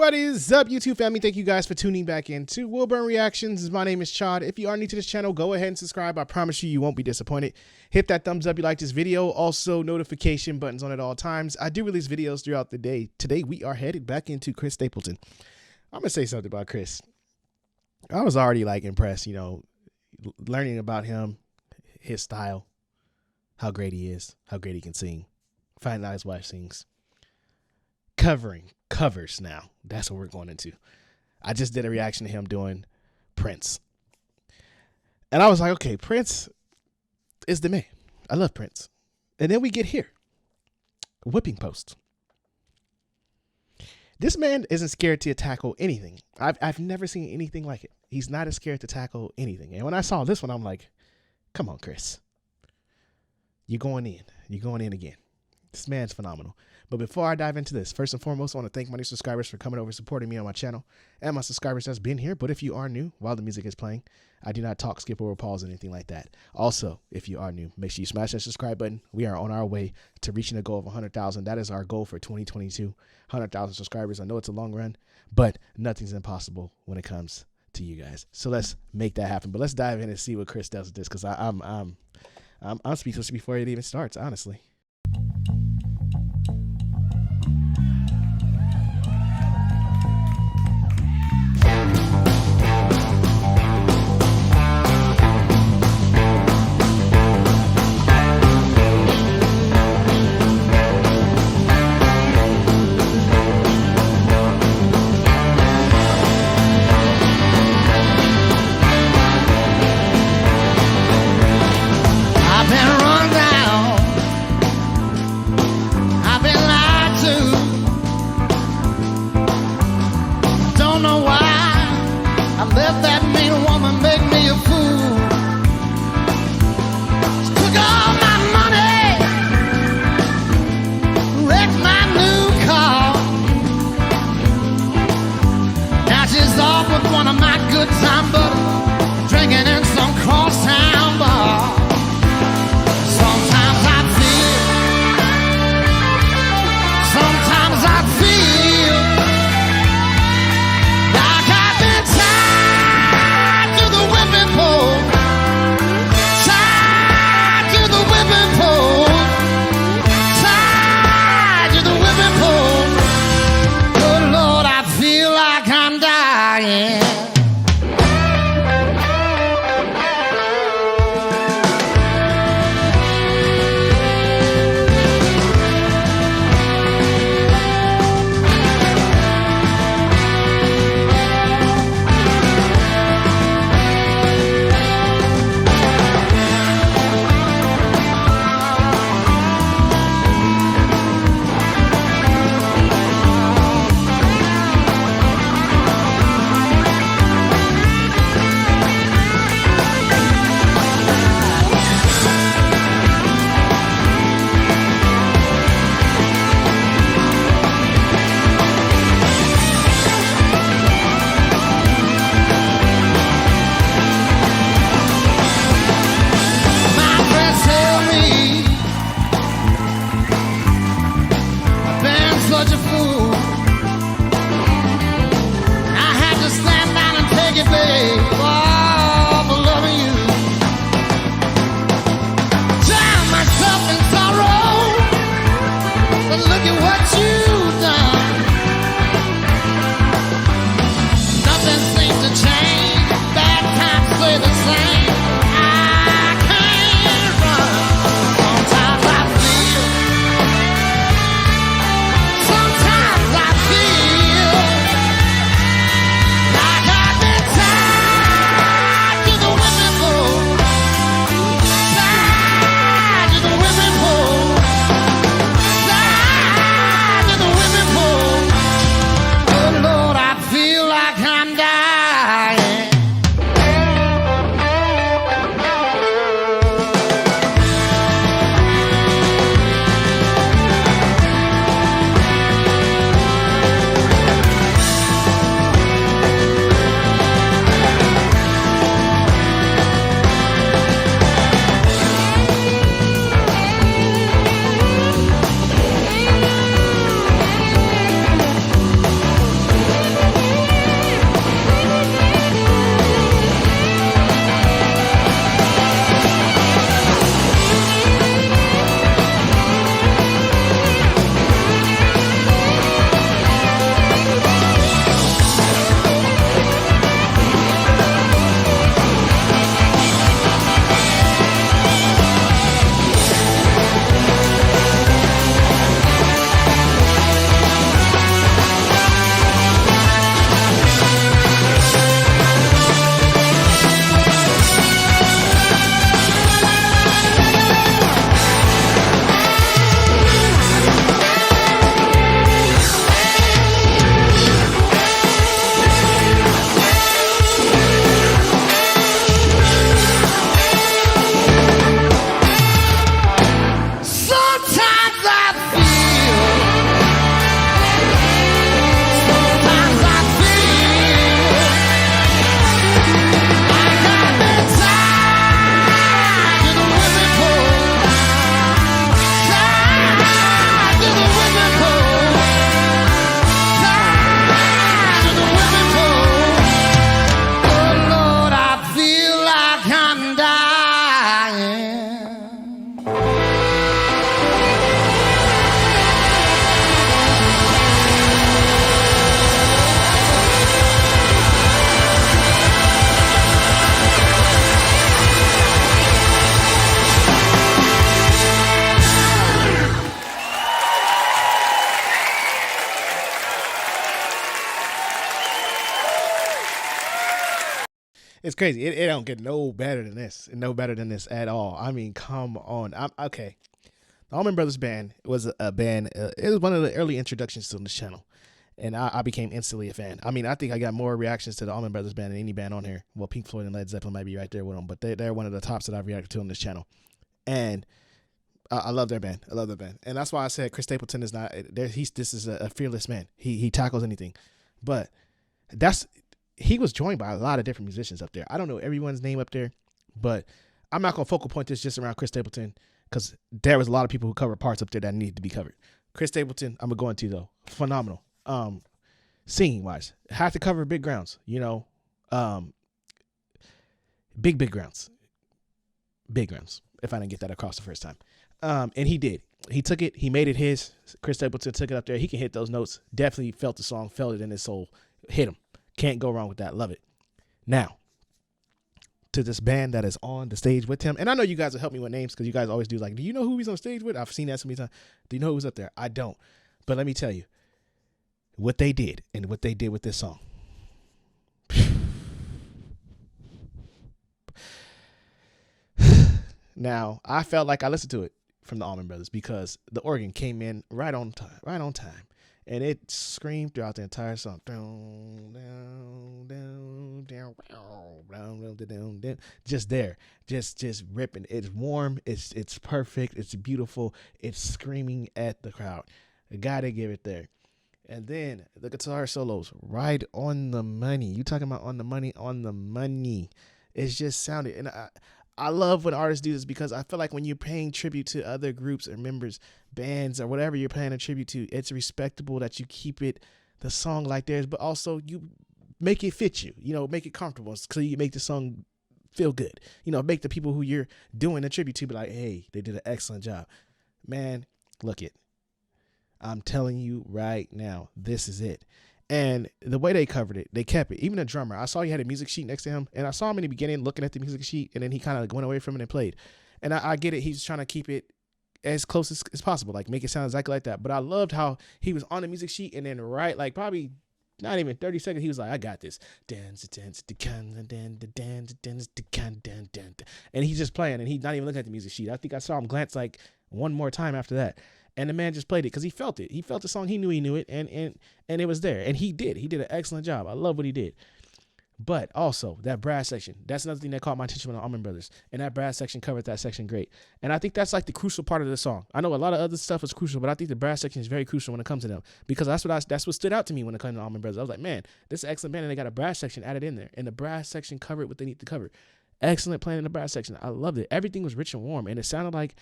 What is up, YouTube family? Thank you guys for tuning back in to Wilburn Reactions. My name is Chod. If you are new to this channel, go ahead and subscribe. I promise you won't be disappointed. Hit that thumbs up if you like this video. Also, notification buttons on at all times. I do release videos throughout the day. Today, we are headed back into Chris Stapleton. I'm going to say something about Chris. I was already like impressed, you know, learning about him, his style, how great he is, how great he can sing. Finding out his wife sings. Covers now. That's what we're going into. I just did a reaction to him doing Prince. And I was like, okay, Prince is the man. I love Prince. And then we get here. Whipping post. This man isn't scared to tackle anything. I've never seen anything like it. He's not as scared to tackle anything. And when I saw this one, I'm like, come on, Chris. You're going in. You're going in again. This man's phenomenal. But before I dive into this, first and foremost, I want to thank my new subscribers for coming over supporting me on my channel and my subscribers that's been here. But if you are new while the music is playing, I do not talk, skip, or pause, anything like that. Also, if you are new, make sure you smash that subscribe button. We are on our way to reaching a goal of 100,000. That is our goal for 2022, 100,000 subscribers. I know it's a long run, but nothing's impossible when it comes to you guys. So let's make that happen. But let's dive in and see what Chris does with this, because I'm speechless before it even starts, honestly. Let that mean woman make me a fool. She took all my money, wrecked my new car. Now she's off with one of my good time buddies, drinking in some crosstown bar. Sometimes I feel like I've been tied to the whipping pole, tied to the whipping pole, tied to the whipping pole. Good Lord, I feel like I'm dying. Such a fool. I had to stand down and take it, babe, all for loving you. Drown myself in sorrow, but look at what you've done. Nothing seems to change. Bad times stay the same. I can't run. Sometimes I feel. Sometimes I feel like I've been tied It's crazy. It don't get no better than this. No better than this at all. I mean, come on. I'm okay. The Allman Brothers Band was a band. It was one of the early introductions to this channel, and I became instantly a fan. I mean, I think I got more reactions to the Allman Brothers Band than any band on here. Well, Pink Floyd and Led Zeppelin might be right there with them, but they're one of the tops that I've reacted to on this channel, and I love their band. I love their band, and that's why I said Chris Stapleton is not. This is a fearless man. He tackles anything, but he was joined by a lot of different musicians up there. I don't know everyone's name up there, but I'm not gonna focal point this just around Chris Stapleton, because there was a lot of people who covered parts up there that needed to be covered. Chris Stapleton, I'm going to though, phenomenal. Singing wise, have to cover big grounds, big grounds, if I didn't get that across the first time. And he did. He took it. He made it his. Chris Stapleton took it up there. He can hit those notes. Definitely felt the song, felt it in his soul. Hit him. Can't go wrong with that. Love it. Now, to this band that is on the stage with him. And I know you guys will help me with names because you guys always do like, do you know who he's on stage with? I've seen that so many times. Do you know who's up there? I don't. But let me tell you what they did and what they did with this song. Now, I felt like I listened to it from the Allman Brothers because the organ came in right on time. And it screamed throughout the entire song. Just there. Just ripping. It's warm. It's perfect. It's beautiful. It's screaming at the crowd. I gotta give it there. And then the guitar solos, right on the money. You talking about on the money. It's just sounded. And I love when artists do this because I feel like when you're paying tribute to other groups or members, bands or whatever you're paying a tribute to, it's respectable that you keep the song like theirs, but also you make it fit you, make it comfortable so you make the song feel good, make the people who you're doing a tribute to be like, hey, they did an excellent job. Man, look it. I'm telling you right now, this is it. And the way they covered it, they kept it. Even the drummer, I saw he had a music sheet next to him, and I saw him in the beginning looking at the music sheet, and then he kind of went away from it and played. And I get it. He's trying to keep it as close as possible, like make it sound exactly like that. But I loved how he was on the music sheet, and then like probably not even 30 seconds, he was like, I got this. And he's just playing, and he's not even looking at the music sheet. I think I saw him glance like one more time after that. And the man just played it because he felt it. He felt the song. He knew it, and it was there. And he did. He did an excellent job. I love what he did. But also, that brass section, that's another thing that caught my attention with the Allman Brothers. And that brass section covered that section great. And I think that's like the crucial part of the song. I know a lot of other stuff is crucial, but I think the brass section is very crucial when it comes to them. Because that's what stood out to me when it comes to the Allman Brothers. I was like, man, this is an excellent band, and they got a brass section added in there. And the brass section covered what they need to cover. Excellent playing in the brass section. I loved it. Everything was rich and warm, and it sounded like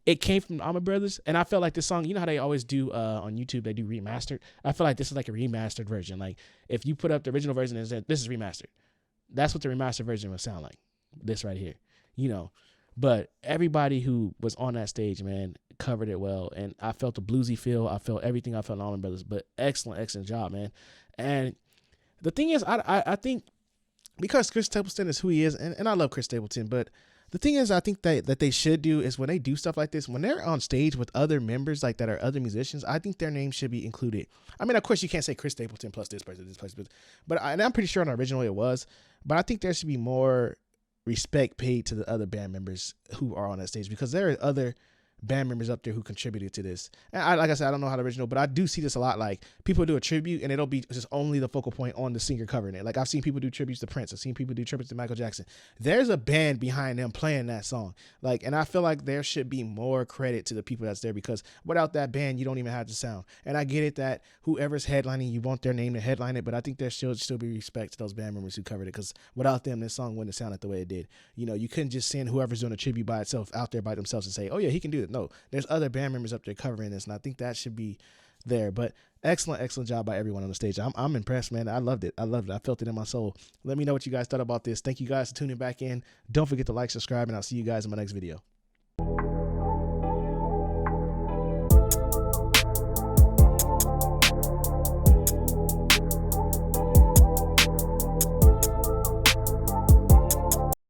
it came from the Allman Brothers. And I felt like this song, you know how they always do on YouTube, they do remastered? I feel like this is like a remastered version. Like, if you put up the original version and said, this is remastered, that's what the remastered version would sound like. This right here, But everybody who was on that stage, man, covered it well. And I felt the bluesy feel. I felt everything I felt in Allman Brothers. But excellent job, man. And the thing is, I think because Chris Stapleton is who he is, and I love Chris Stapleton, but the thing is, I think that they should do is when they do stuff like this, when they're on stage with other members like that are other musicians, I think their names should be included. I mean, of course, you can't say Chris Stapleton plus this person, but I'm pretty sure on the original it was. But I think there should be more respect paid to the other band members who are on that stage, because there are other band members up there who contributed to this. And like I said, I don't know how the original, but I do see this a lot. Like, people do a tribute and it'll be just only the focal point on the singer covering it. Like, I've seen people do tributes to Prince. I've seen people do tributes to Michael Jackson. There's a band behind them playing that song. Like, and I feel like there should be more credit to the people that's there, because without that band, you don't even have the sound. And I get it that whoever's headlining, you want their name to headline it, but I think there should still be respect to those band members who covered it, because without them, this song wouldn't have sounded the way it did. You couldn't just send whoever's doing a tribute by itself out there by themselves and say, oh yeah, he can do it. No, there's other band members up there covering this, and I think that should be there. But excellent job by everyone on the stage. I'm impressed, man. I loved it. I felt it in my soul. Let me know what you guys thought about this. Thank you guys for tuning back in. Don't forget to like, subscribe, and I'll see you guys in my next video.